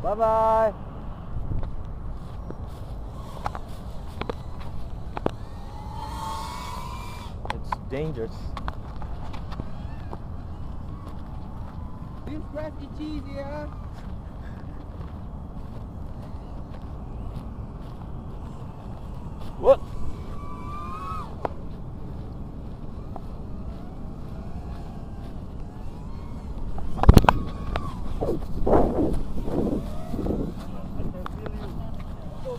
Bye bye. It's dangerous. This grass is cheesy, huh? What?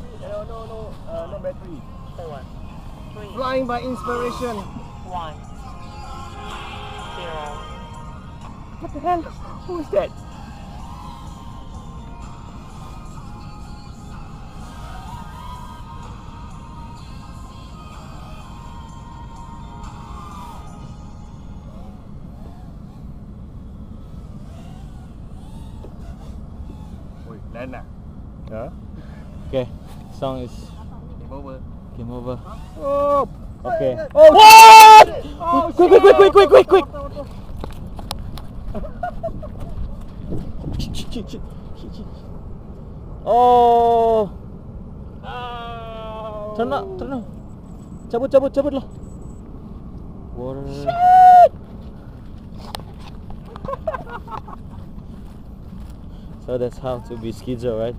No battery. 4, 3, Flying by inspiration. 1, 0. What the hell? Who is that? Ui, lên nè. Huh? Okay, song is Game over. game over. Oh, Okay. Oh, what? Oh, Quick! Shit. Oh, Oh. turn up. Cabut lah. Water. So that's how to be schizo, right?